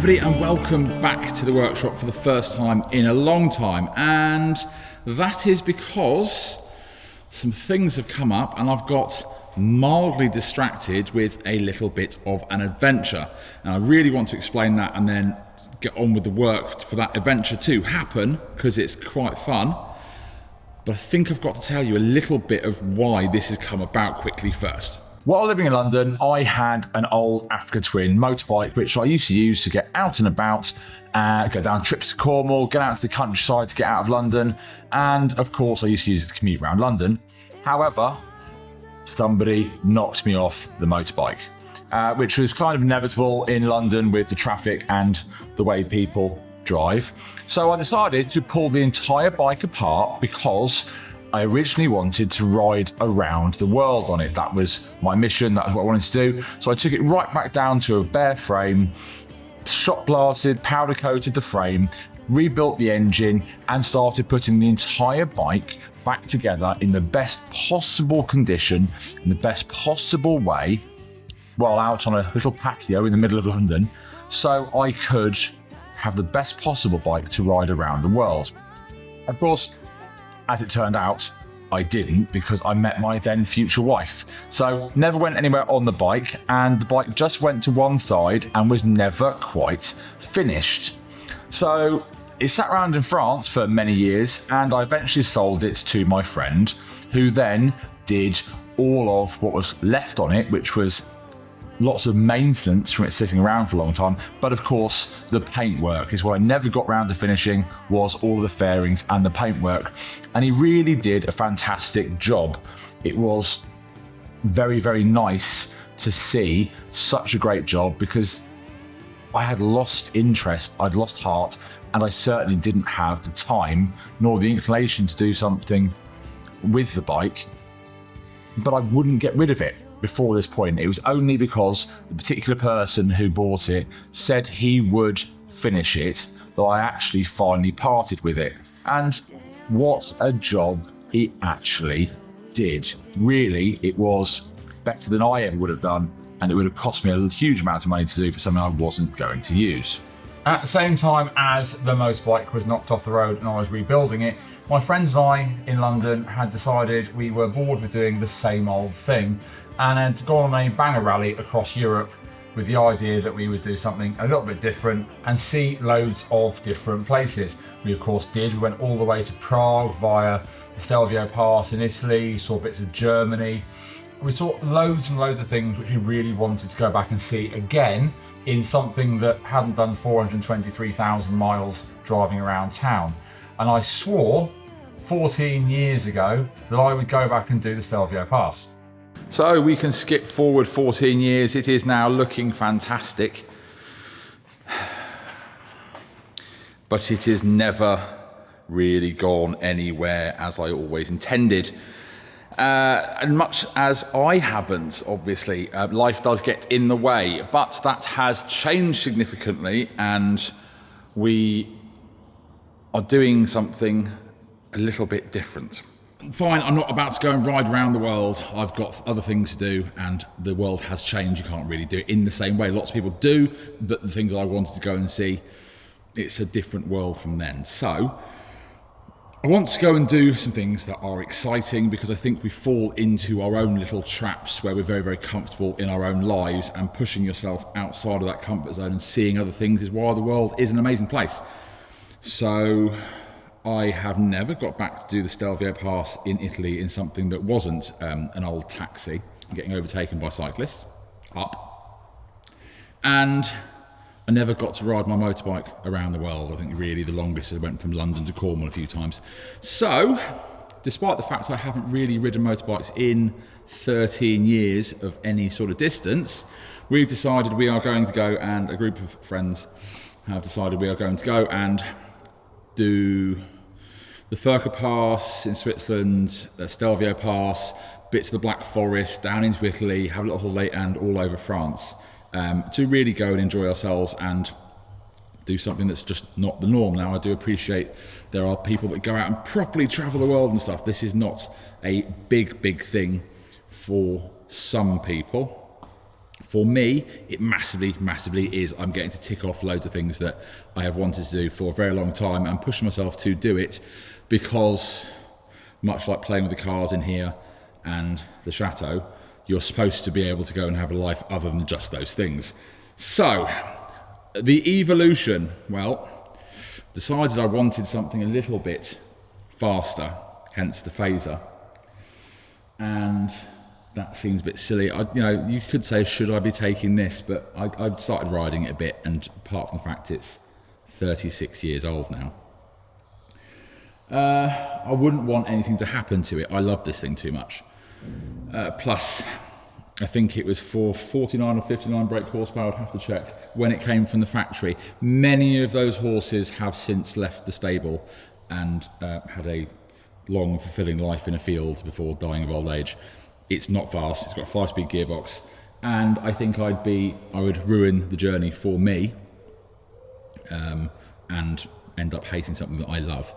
everybody, and welcome back to the workshop for the first time in a long time. And that is because some things have come up and I've got mildly distracted with a little bit of an adventure. And I really want to explain that and then get on with the work for that adventure to happen, because it's quite fun. But I think I've got to tell you a little bit of why this has come about quickly first. While living in London, I had an old Africa Twin motorbike, which I used to use to get out and about, go down trips to Cornwall, get out to the countryside to get out of London, and of course I used to use it to commute around London. However, somebody knocked me off the motorbike, which was kind of inevitable in London with the traffic and the way people drive. So I decided to pull the entire bike apart because I originally wanted to ride around the world on it. That was my mission, that was what I wanted to do. So I took it right back down to a bare frame, shot blasted, powder coated the frame, rebuilt the engine, and started putting the entire bike back together in the best possible condition, in the best possible way, while out on a little patio in the middle of London, so I could have the best possible bike to ride around the world. Of course, as it turned out, I didn't, because I met my then future wife. So never went anywhere on the bike, and the bike just went to one side and was never quite finished. So it sat around in France for many years, and I eventually sold it to my friend, who then did all of what was left on it, which was lots of maintenance from it sitting around for a long time. But of course, the paintwork is what I never got round to finishing, was all the fairings and the paintwork. And he really did a fantastic job. It was very, very nice to see such a great job, because I had lost interest, I'd lost heart, and I certainly didn't have the time nor the inclination to do something with the bike, but I wouldn't get rid of it. Before this point, it was only because the particular person who bought it said he would finish it that I actually finally parted with it. And what a job he actually did. Really, it was better than I ever would have done, and it would have cost me a huge amount of money to do for something I wasn't going to use. At the same time as the motorbike was knocked off the road and I was rebuilding it, my friends and I in London had decided we were bored with doing the same old thing, and had to go on a banger rally across Europe with the idea that we would do something a little bit different and see loads of different places. We of course did. We went all the way to Prague via the Stelvio Pass in Italy, saw bits of Germany. We saw loads and loads of things which we really wanted to go back and see again in something that hadn't done 423,000 miles driving around town. And I swore 14 years ago that I would go back and do the Stelvio Pass. So we can skip forward 14 years. It is now looking fantastic. But it has never really gone anywhere as I always intended. And much as I haven't, obviously, life does get in the way, but that has changed significantly, and we are doing something a little bit different. Fine, I'm not about to go and ride around the world. I've got other things to do, and the world has changed. You can't really do it in the same way. Lots of people do, but the things I wanted to go and see, it's a different world from then. So I want to go and do some things that are exciting, because I think we fall into our own little traps where we're very, very comfortable in our own lives, and pushing yourself outside of that comfort zone and seeing other things is why the world is an amazing place. So I have never got back to do the Stelvio Pass in Italy in something that wasn't an old taxi and getting overtaken by cyclists up. And I never got to ride my motorbike around the world. I think really the longest I went from London to Cornwall a few times. So, despite the fact I haven't really ridden motorbikes in 13 years of any sort of distance, we've decided we are going to go, and a group of friends have decided we are going to go and do the Furka Pass in Switzerland, Stelvio Pass, bits of the Black Forest, down into Italy, have a little holiday, and all over France, to really go and enjoy ourselves and do something that's just not the norm. Now, I do appreciate there are people that go out and properly travel the world and stuff. This is not a big thing for some people. For me, it massively is. I'm getting to tick off loads of things that I have wanted to do for a very long time and pushing myself to do it, because much like playing with the cars in here and the chateau, you're supposed to be able to go and have a life other than just those things. So, the Evolution, well, decided I wanted something a little bit faster, hence the phaser. And that seems a bit silly. You could say, should I be taking this? But I started riding it a bit, and apart from the fact it's 36 years old now, I wouldn't want anything to happen to it. I love this thing too much. Plus, I think it was for 49 or 59 brake horsepower, I'd have to check, when it came from the factory. Many of those horses have since left the stable and had a long, fulfilling life in a field before dying of old age. It's not fast, it's got a 5-speed gearbox, and I think I would ruin the journey for me, and end up hating something that I love,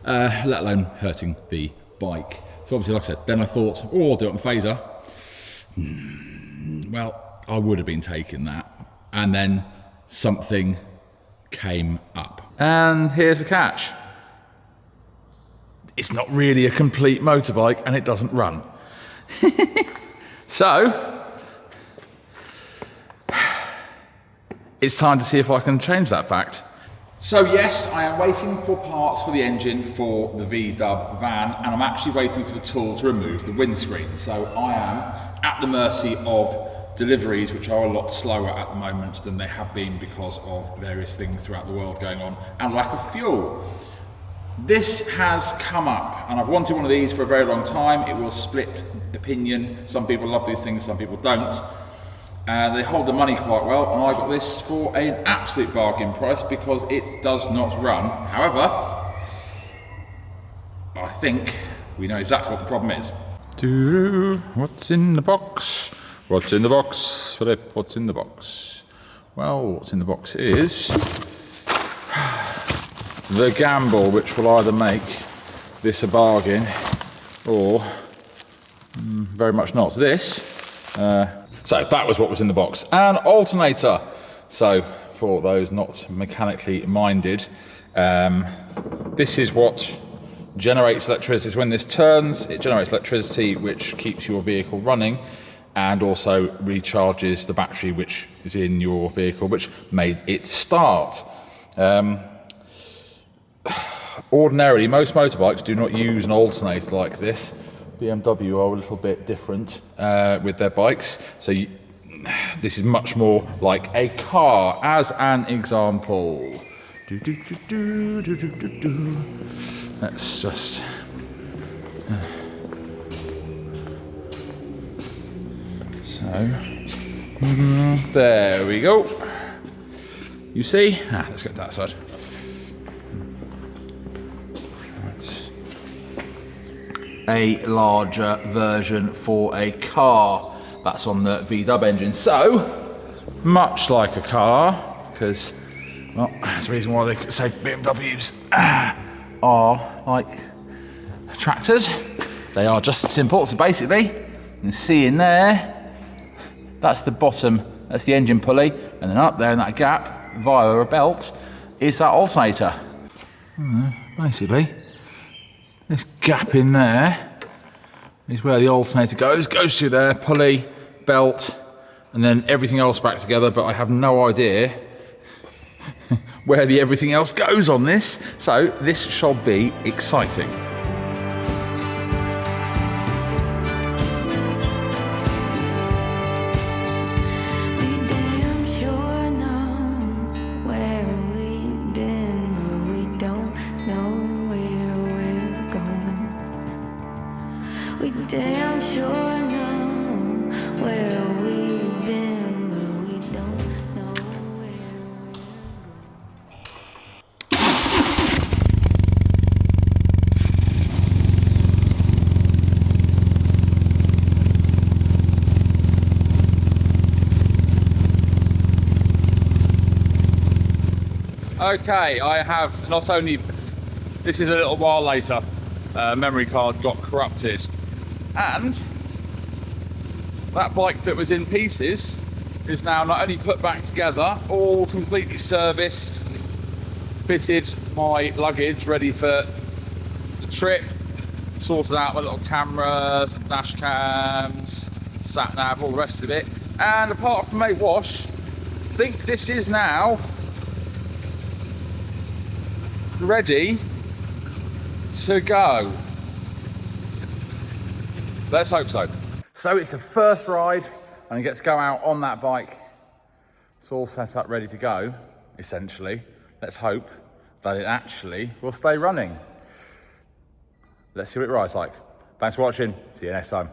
let alone hurting the bike. So obviously, like I said, then I thought, I'll do it on the phaser. Well, I would have been taking that, and then something came up. And here's the catch. It's not really a complete motorbike, and it doesn't run. So, it's time to see if I can change that fact. So yes, I am waiting for parts for the engine for the VW van, and I'm actually waiting for the tool to remove the windscreen. So I am at the mercy of deliveries, which are a lot slower at the moment than they have been because of various things throughout the world going on and lack of fuel. This has come up, and I've wanted one of these for a very long time. It will split opinion. Some people love these things, some people don't. They hold the money quite well, and I got this for an absolute bargain price because it does not run. However, I think we know exactly what the problem is. What's in the box? What's in the box, Philip? What's in the box? Well, what's in the box is the gamble, which will either make this a bargain or very much not. So that was what was in the box. An alternator. So for those not mechanically minded, this is what generates electricity. So when this turns, it generates electricity which keeps your vehicle running and also recharges the battery which is in your vehicle, which made it start. Ordinarily, most motorbikes do not use an alternator like this. BMW are a little bit different with their bikes. So this is much more like a car, as an example. Let's just... So, there we go. You see? Let's go to that side. A larger version for a car. That's on the VW engine. So, much like a car, because, well, that's the reason why they say BMWs are like tractors. They are just simple. So basically, you can see in there, that's the bottom, that's the engine pulley, and then up there in that gap, via a belt, is that alternator. Basically, this gap in there is where the alternator goes through there, pulley, belt, and then everything else back together, but I have no idea where the everything else goes on this, so this shall be exciting. Damn sure know where we've been, but we don't know where we're going. Okay, I have not only, this is a little while later, memory card got corrupted, and that bike that was in pieces is now not only put back together, all completely serviced, fitted my luggage ready for the trip, sorted out my little cameras, dash cams, sat nav, all the rest of it. And apart from a wash, I think this is now ready to go. Let's hope so. So it's a first ride and I get to go out on that bike. It's all set up, ready to go, essentially. Let's hope that it actually will stay running. Let's see what it rides like. Thanks for watching. See you next time.